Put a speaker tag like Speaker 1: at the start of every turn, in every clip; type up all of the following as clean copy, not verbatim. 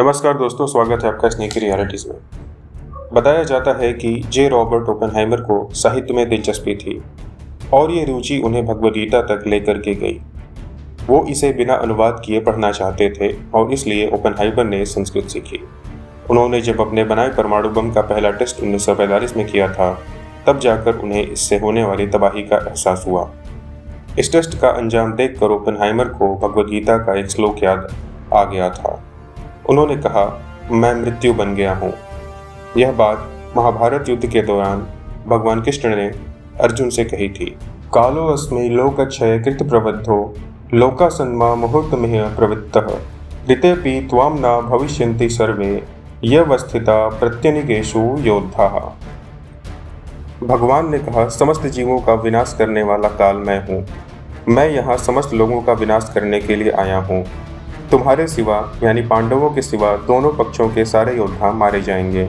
Speaker 1: नमस्कार दोस्तों, स्वागत है आपका स्नेकी रियलिटीज़ में। बताया जाता है कि जे रॉबर्ट ओपेनहाइमर को साहित्य में दिलचस्पी थी और ये रुचि उन्हें भगवद गीता तक लेकर के गई। वो इसे बिना अनुवाद किए पढ़ना चाहते थे और इसलिए ओपेनहाइमर ने संस्कृत सीखी। उन्होंने जब अपने बनाए परमाणु बम का पहला टेस्ट 1945 में किया था, तब जाकर उन्हें इससे होने वाली तबाही का एहसास हुआ। इस टेस्ट का अंजाम देखकर ओपेनहाइमर को भगवद गीता का एक श्लोक याद आ गया था। उन्होंने कहा, मैं मृत्यु बन गया हूँ। यह बात महाभारत युद्ध के दौरान भगवान कृष्ण ने अर्जुन से कही थी। कालो अस्मि लोकक्षय कृत प्रबद्धो लोका सन्मा मुहूर्तमिह प्रवृत्तः ऋतेऽपि त्वां न भविष्यन्ति सर्वे यवस्थिता प्रत्यनिकेषु योद्धाः। भगवान ने कहा, समस्त जीवों का विनाश करने वाला काल मैं हूँ। मैं यहाँ समस्त लोगों का विनाश करने के लिए आया हूँ। तुम्हारे सिवा यानी पांडवों के सिवा दोनों पक्षों के सारे योद्धा मारे जाएंगे।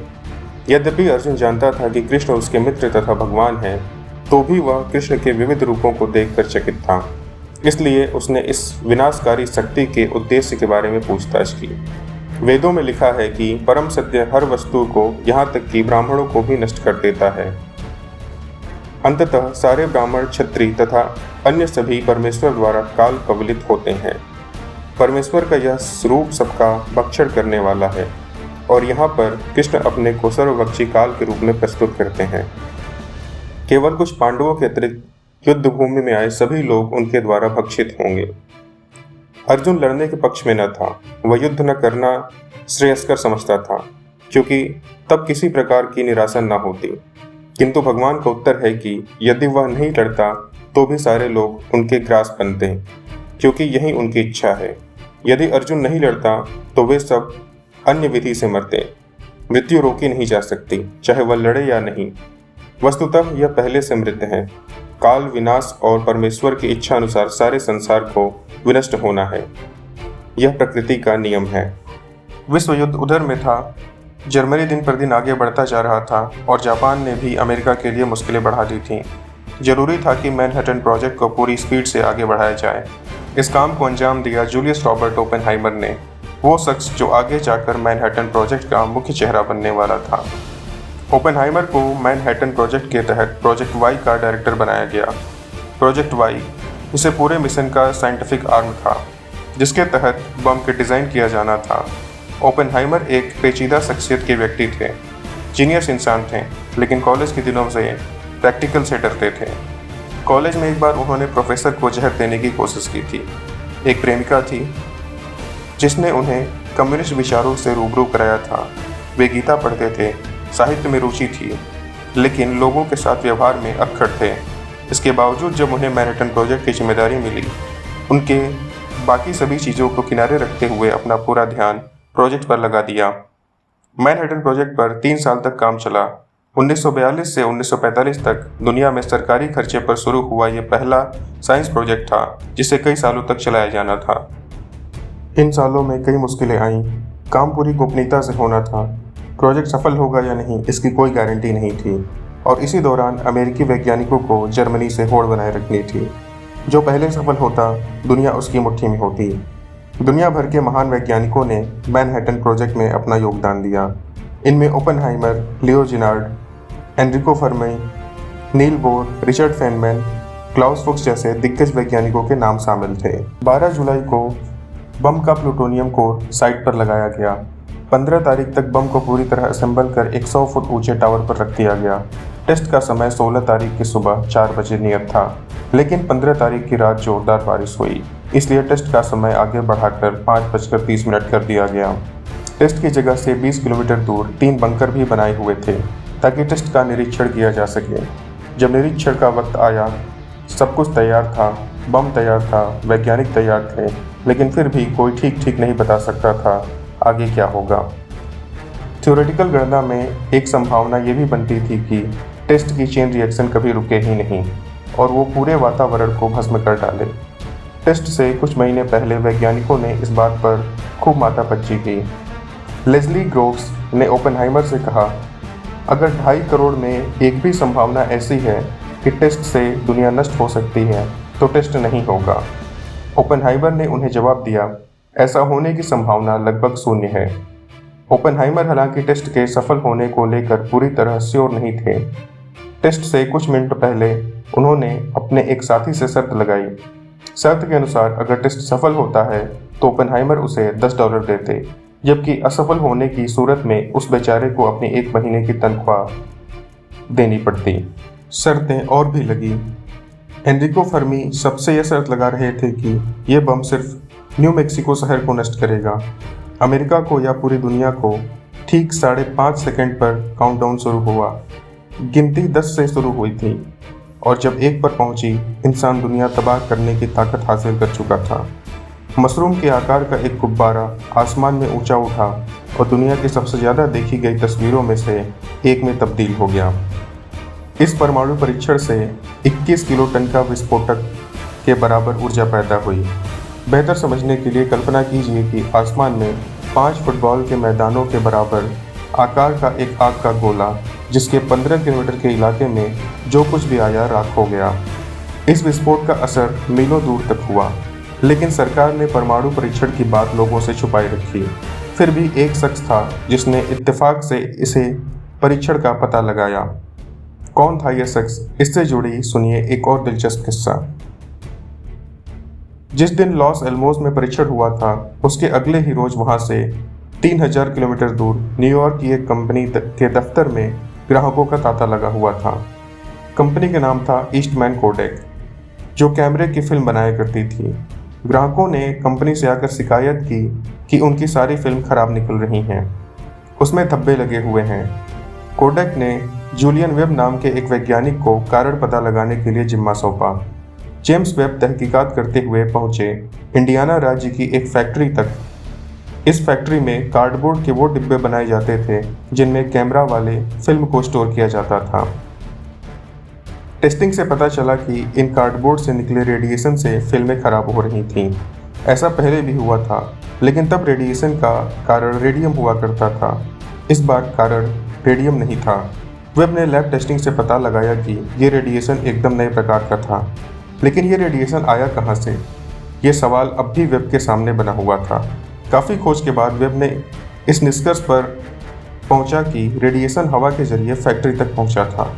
Speaker 1: यद्यपि अर्जुन जानता था कि कृष्ण उसके मित्र तथा भगवान हैं, तो भी वह कृष्ण के विविध रूपों को देखकर चकित था। इसलिए उसने इस विनाशकारी शक्ति के उद्देश्य के बारे में पूछताछ की। वेदों में लिखा है कि परम सत्य हर वस्तु को, यहाँ तक कि ब्राह्मणों को भी नष्ट कर देता है। अंततः सारे ब्राह्मण, क्षत्रिय तथा अन्य सभी परमेश्वर द्वारा काल कवलित होते हैं। परमेश्वर का यह स्वरूप सबका भक्षण करने वाला है और यहाँ पर कृष्ण अपने को सर्वभक्षी काल के रूप में प्रस्तुत करते हैं। केवल कुछ पांडवों के अतिरिक्त युद्ध भूमि में आए सभी लोग उनके द्वारा भक्षित होंगे। अर्जुन लड़ने के पक्ष में न था। वह युद्ध न करना श्रेयस्कर समझता था, क्योंकि तब किसी प्रकार की निराशा न होती। किंतु भगवान का उत्तर है कि यदि वह नहीं लड़ता तो भी सारे लोग उनके ग्रास बनते, क्योंकि यही उनकी इच्छा है। यदि अर्जुन नहीं लड़ता तो वे सब अन्य विधि से मरते। मृत्यु रोकी नहीं जा सकती, चाहे वह लड़े या नहीं। वस्तुतः यह पहले से मृत है। काल, विनाश और परमेश्वर की इच्छा अनुसार सारे संसार को विनष्ट होना है। यह प्रकृति का नियम है। विश्व युद्ध उधर में था। जर्मनी दिन पर दिन आगे बढ़ता जा रहा था और जापान ने भी अमेरिका के लिए मुश्किलें बढ़ा दी थीं। जरूरी था कि मैनहट्टन प्रोजेक्ट को पूरी स्पीड से आगे बढ़ाया जाए। इस काम को अंजाम दिया जूलियस रॉबर्ट ओपेनहाइमर ने, वो शख्स जो आगे जाकर मैनहट्टन प्रोजेक्ट का मुख्य चेहरा बनने वाला था। ओपेनहाइमर को मैनहट्टन प्रोजेक्ट के तहत प्रोजेक्ट वाई का डायरेक्टर बनाया गया। प्रोजेक्ट वाई इसे पूरे मिशन का साइंटिफिक आर्म था, जिसके तहत बम के डिज़ाइन किया जाना था। ओपेनहाइमर एक पेचीदा शख्सियत के व्यक्ति थे। जीनियस इंसान थे, लेकिन कॉलेज के दिनों से प्रैक्टिकल से डरते थे। कॉलेज में एक बार उन्होंने प्रोफेसर को जहर देने की कोशिश की थी। एक प्रेमिका थी जिसने उन्हें कम्युनिस्ट विचारों से रूबरू कराया था। वे गीता पढ़ते थे, साहित्य में रुचि थी, लेकिन लोगों के साथ व्यवहार में अक्खड़ थे। इसके बावजूद जब उन्हें मैनहट्टन प्रोजेक्ट की जिम्मेदारी मिली, उनके बाकी सभी चीज़ों को किनारे रखते हुए अपना पूरा ध्यान प्रोजेक्ट पर लगा दिया। मैनहट्टन प्रोजेक्ट पर 3 साल तक काम चला। 1942 से 1945 तक दुनिया में सरकारी खर्चे पर शुरू हुआ यह पहला साइंस प्रोजेक्ट था, जिसे कई सालों तक चलाया जाना था। इन सालों में कई मुश्किलें आईं। काम पूरी गोपनीयता से होना था। प्रोजेक्ट सफल होगा या नहीं, इसकी कोई गारंटी नहीं थी। और इसी दौरान अमेरिकी वैज्ञानिकों को जर्मनी से होड़ बनाए रखनी थी। जो पहले सफल होता, दुनिया उसकी मुट्ठी में होती। दुनिया भर के महान वैज्ञानिकों ने मैनहट्टन प्रोजेक्ट में अपना योगदान दिया। इनमें Oppenheimer, Leo Szilard, Enrico Fermi, Niels Bohr, Richard Feynman, Klaus Fuchs जैसे दिग्गज वैज्ञानिकों के नाम शामिल थे। 12 जुलाई को बम का प्लूटोनियम कोर साइट पर लगाया गया। 15 तारीख तक बम को पूरी तरह असेंबल कर एक 100 फुट ऊंचे टावर पर रख दिया गया। टेस्ट का समय 16 तारीख की सुबह 4 बजे नियत था, लेकिन 15 तारीख की रात जोरदार बारिश हुई, इसलिए टेस्ट का समय आगे बढ़ाकर 5:30 कर दिया गया। टेस्ट की जगह से 20 किलोमीटर दूर 3 बंकर भी बनाए हुए थे, ताकि टेस्ट का निरीक्षण किया जा सके। जब निरीक्षण का वक्त आया, सब कुछ तैयार था, बम तैयार था, वैज्ञानिक तैयार थे, लेकिन फिर भी कोई ठीक नहीं बता सकता था आगे क्या होगा। थ्योरेटिकल गणना में एक संभावना ये भी बनती थी कि टेस्ट की चेन रिएक्शन कभी रुके ही नहीं और वो पूरे वातावरण को भस्म कर डाले। टेस्ट से कुछ महीने पहले वैज्ञानिकों ने इस बात पर खूब माथापच्ची की। लेस्ली ग्रोव्स ने ओपेनहाइमर से कहा, अगर 2.5 करोड़ में एक भी संभावना ऐसी है कि टेस्ट से दुनिया नष्ट हो सकती है, तो टेस्ट नहीं होगा। ओपेनहाइमर ने उन्हें जवाब दिया, ऐसा होने की संभावना लगभग 0 है। ओपेनहाइमर हालांकि टेस्ट के सफल होने को लेकर पूरी तरह श्योर नहीं थे। टेस्ट से कुछ मिनट पहले उन्होंने अपने एक साथी से शर्त लगाई। शर्त के अनुसार अगर टेस्ट सफल होता है तो ओपेनहाइमर उसे $10 देते, जबकि असफल होने की सूरत में उस बेचारे को अपनी 1 महीने की तनख्वाह देनी पड़ती। शर्तें और भी लगी। एनरिको फर्मी सबसे यह शर्त लगा रहे थे कि यह बम सिर्फ न्यू मैक्सिको शहर को नष्ट करेगा, अमेरिका को या पूरी दुनिया को। ठीक 5.5 सेकंड पर काउंटडाउन शुरू हुआ। गिनती 10 से शुरू हुई थी और जब 1 पर पहुंची, इंसान दुनिया तबाह करने की ताकत हासिल कर चुका था। मशरूम के आकार का एक गुब्बारा आसमान में ऊंचा उठा और दुनिया की सबसे ज़्यादा देखी गई तस्वीरों में से एक में तब्दील हो गया। इस परमाणु परीक्षण से 21 किलोटन का विस्फोटक के बराबर ऊर्जा पैदा हुई। बेहतर समझने के लिए कल्पना कीजिए कि आसमान में 5 फुटबॉल के मैदानों के बराबर आकार का एक आग का गोला, जिसके 15 किलोमीटर के इलाके में जो कुछ भी आया राख हो गया। इस विस्फोट का असर मीलों दूर तक हुआ, लेकिन सरकार ने परमाणु परीक्षण की बात लोगों से छुपाई रखी। फिर भी एक शख्स था जिसने इत्तेफाक से इसे परीक्षण का पता लगाया। कौन था यह शख्स? इससे जुड़ी सुनिए एक और दिलचस्प किस्सा। जिस दिन लॉस एल्मोस में परीक्षण हुआ था, उसके अगले ही रोज वहां से 3000 किलोमीटर दूर न्यूयॉर्क की एक कंपनी के दफ्तर में ग्राहकों का तांता लगा हुआ था। कंपनी का नाम था ईस्टमैन कोडेक, जो कैमरे की फिल्म बनाया करती थी। ग्राहकों ने कंपनी से आकर शिकायत की कि उनकी सारी फिल्म खराब निकल रही हैं, उसमें धब्बे लगे हुए हैं। कोडेक ने जूलियन वेब नाम के एक वैज्ञानिक को कारण पता लगाने के लिए जिम्मा सौंपा। जेम्स वेब तहकीकात करते हुए पहुंचे इंडियाना राज्य की एक फैक्ट्री तक। इस फैक्ट्री में कार्डबोर्ड के वो डिब्बे बनाए जाते थे जिनमें कैमरा वाले फिल्म को स्टोर किया जाता था। टेस्टिंग से पता चला कि इन कार्डबोर्ड से निकले रेडिएशन से फिल्में खराब हो रही थीं। ऐसा पहले भी हुआ था, लेकिन तब रेडिएशन का कारण रेडियम हुआ करता था। इस बार कारण रेडियम नहीं था। वेब ने लैब टेस्टिंग से पता लगाया कि ये रेडिएशन एकदम नए प्रकार का था, लेकिन ये रेडिएशन आया कहाँ से? ये सवाल अब भी वेब के सामने बना हुआ था। काफ़ी खोज के बाद वेब ने इस निष्कर्ष पर पहुंचा कि रेडिएशन हवा के जरिए फैक्ट्री तक पहुंचा था।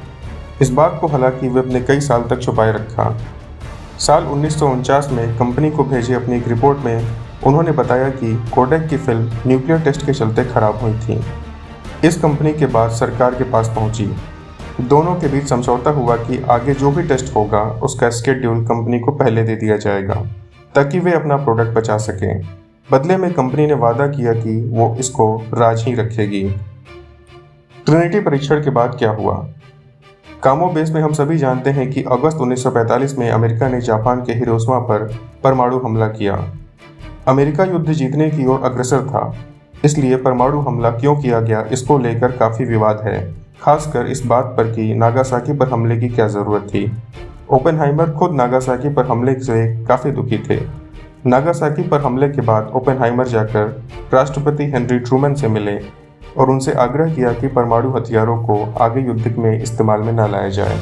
Speaker 1: इस बात को हालांकि वेब ने कई साल तक छुपाए रखा। साल 1949 में कंपनी को भेजे अपनी एक रिपोर्ट में उन्होंने बताया कि कोडेक की फिल्म न्यूक्लियर टेस्ट के चलते खराब हुई थी। इस कंपनी के बाद सरकार के पास पहुंची। दोनों के बीच समझौता हुआ कि आगे जो भी टेस्ट होगा उसका स्केड्यूल कंपनी को पहले दे दिया जाएगा, ताकि वे अपना प्रोडक्ट बचा सकें। बदले में कंपनी ने वादा किया कि वो इसको राज ही रखेगी। ट्रिनिटी परीक्षण के बाद क्या हुआ? कामोबेश में हम सभी जानते हैं कि अगस्त 1945 में अमेरिका ने जापान के हिरोशिमा पर परमाणु हमला किया। अमेरिका युद्ध जीतने की ओर अग्रसर था, इसलिए परमाणु हमला क्यों किया गया इसको लेकर काफ़ी विवाद है, खासकर इस बात पर कि नागासाकी पर हमले की क्या ज़रूरत थी। ओपेनहाइमर खुद नागासाकी पर हमले से काफ़ी दुखी थे। नागासाकी पर हमले के बाद ओपेनहाइमर जाकर राष्ट्रपति हेनरी ट्रूमैन से मिले और उनसे आग्रह किया कि परमाणु हथियारों को आगे युद्ध में इस्तेमाल में न लाया जाए।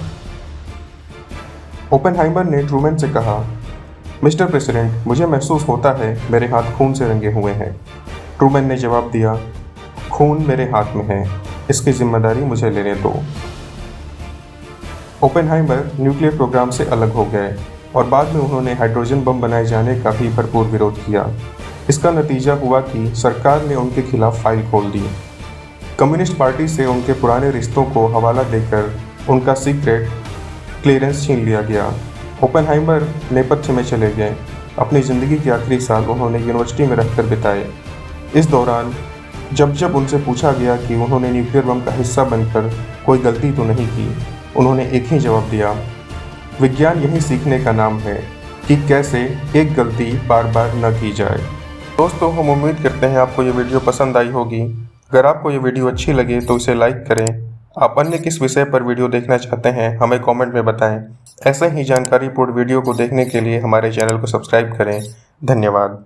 Speaker 1: ओपेनहाइमर ने ट्रूमैन से कहा, मिस्टर प्रेसिडेंट, मुझे महसूस होता है मेरे हाथ खून से रंगे हुए हैं। ट्रूमैन ने जवाब दिया, खून मेरे हाथ में है, इसकी जिम्मेदारी मुझे लेने दो। ओपेनहाइमर न्यूक्लियर प्रोग्राम से अलग हो गए और बाद में उन्होंने हाइड्रोजन बम बनाए जाने का भी भरपूर विरोध किया। इसका नतीजा हुआ कि सरकार ने उनके खिलाफ फाइल खोल दी। कम्युनिस्ट पार्टी से उनके पुराने रिश्तों को हवाला देकर उनका सीक्रेट क्लियरेंस छीन लिया गया। ओपेनहाइमर नेपथ्य में चले गए। अपनी ज़िंदगी के आखिरी साल उन्होंने यूनिवर्सिटी में रहकर बिताए। इस दौरान जब उनसे पूछा गया कि उन्होंने न्यूक्लियर बम का हिस्सा बनकर कोई गलती तो नहीं की, उन्होंने एक ही जवाब दिया, विज्ञान यही सीखने का नाम है कि कैसे एक गलती बार बार न की जाए। दोस्तों, हम उम्मीद करते हैं आपको ये वीडियो पसंद आई होगी। अगर आपको ये वीडियो अच्छी लगे तो इसे लाइक करें। आप अन्य किस विषय पर वीडियो देखना चाहते हैं हमें कमेंट में बताएं। ऐसे ही जानकारीपूर्ण वीडियो को देखने के लिए हमारे चैनल को सब्सक्राइब करें। धन्यवाद।